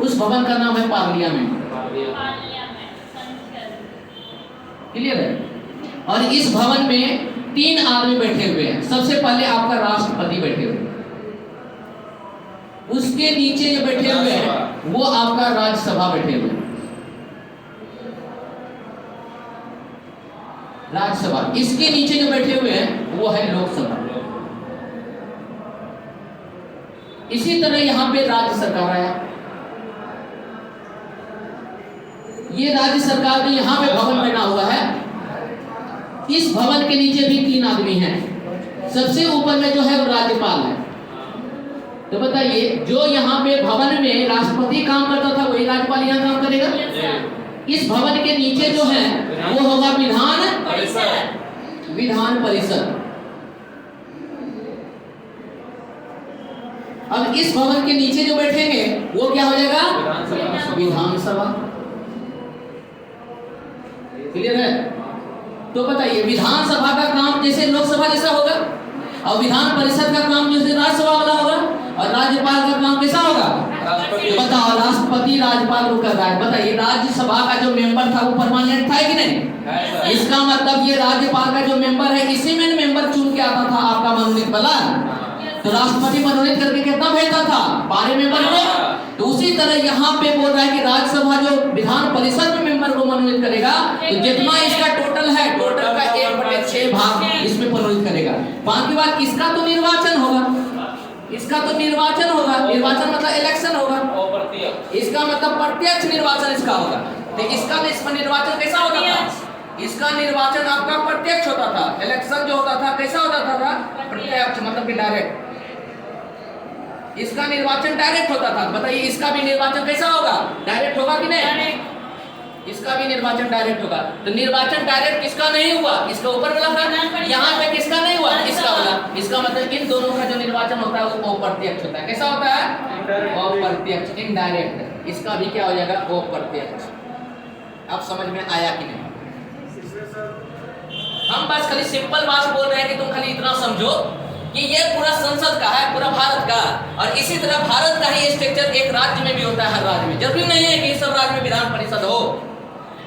उस भवन का नाम है पार्लियामेंट। क्लियर है? और इस भवन में 3 आदमी बैठे हुए हैं। सबसे पहले आपका राष्ट्रपति बैठे हुए हैं, उसके नीचे जो बैठे हुए हैं वो आपका राज्यसभा बैठे हुए हैं। राज्यसभा, इसके नीचे जो बैठे हुए हैं वो है लोकसभा। इसी तरह यहां पे राज्य सरकार आया। ये राज्य सरकार में यहां पे भवन बना हुआ है। इस भवन के नीचे भी 3 आदमी हैं। सबसे ऊपर में जो है वो राज्यपाल है। तो बताइए, जो यहाँ पे भवन में राष्ट्रपति काम करता था वही राज्यपाल यहाँ काम करेगा? इस भवन के नीचे जो है वो होगा विधान परिषद। अब इस भवन के नीचे जो बैठेंगे वो क्या हो जाएगा? विधानसभा। क्लियर है? तो बताइए, विधानसभा का काम जैसे लोकसभा जैसा होगा, और विधान परिषद का काम जैसे राज्यसभा वाला होगा, और राज्यपाल का काम कैसा होगा? तो बताओ, राष्ट्रपति राज्यपाल को कर रहा है। बताइए, राज्यसभा का जो मेंबर था वो परमानेंट था कि नहीं? इसका मतलब ये राज्यपाल का जो मेंबर है इसी में मेंबर चुन के आता था आपका मनोनीत वाला। तो राष्ट्रपति मनोनीत करके कितना भेजता था? 12 मेंबर को। तो उसी तरह यहाँ पे बोल रहा है कि राज्यसभा जो विधान परिषद में मेंबर को मनोनीत करेगा, तो जितना इसका टोटल है, टोटल का 1/6 भाग इसमें मनोनीत करेगा। बाकी बात इसका तो निर्वाचन होगा। इसका तो निर्वाचन होगा। निर्वाचन मतलब इलेक्शन होगा। इसका मतलब प्रत्यक्ष निर्वाचन इसका होगा। तो इसका निर्वाचन कैसा होता था? इसका निर्वाचन आपका प्रत्यक्ष होता था। इलेक्शन जो होता था कैसा होता था? प्रत्यक्ष, मतलब कि डायरेक्ट। इसका निर्वाचन डायरेक्ट होता था। बताइए, इसका भी निर्वाचन कैसा होगा? डायरेक्ट होगा कि नहीं? इसका भी निर्वाचन डायरेक्ट होगा। तो निर्वाचन डायरेक्ट किसका नहीं हुआ? इसका ऊपर वाला था। यहाँ पे किसका नहीं हुआ? इसका वाला। इसका मतलब इन दोनों का जो निर्वाचन होता है वो अप्रत्यक्ष होता है। कैसा होता है? अप्रत्यक्ष, इनडायरेक्ट। इसका भी क्या हो जाएगा? अप्रत्यक्ष। अब समझ में आया कि नहीं? हम बस खाली सिंपल बात बोल रहे हैं कि तुम खाली इतना समझो कि ये पूरा संसद का है, पूरा भारत का। और इसी तरह भारत का ही स्ट्रक्चर एक राज्य में भी होता है। हर राज्य में जरूरी नहीं है कि सब राज्य में विधान परिषद हो,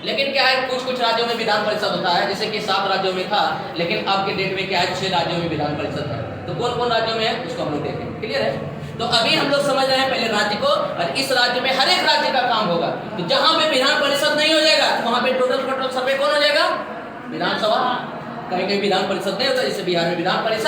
लेकिन क्या है, कुछ राज्यों में विधान परिषद होता है। जैसे कि 7 राज्यों में था, लेकिन अब के डेट में क्या है, 6 राज्यों में विधान परिषद है। तो कौन कौन राज्यों में है उसको हम लोग देखें। क्लियर है? तो अभी हम लोग समझ रहे हैं पहले राज्य को, और इस राज्य में हर एक राज्य का काम होगा। तो जहां पे विधान परिषद नहीं हो जाएगा तो वहां पे टोटल सर्वे कौन हो जाएगा? विधानसभा। कहीं कहीं विधान परिषद नहीं होता, जैसे बिहार में विधान परिषद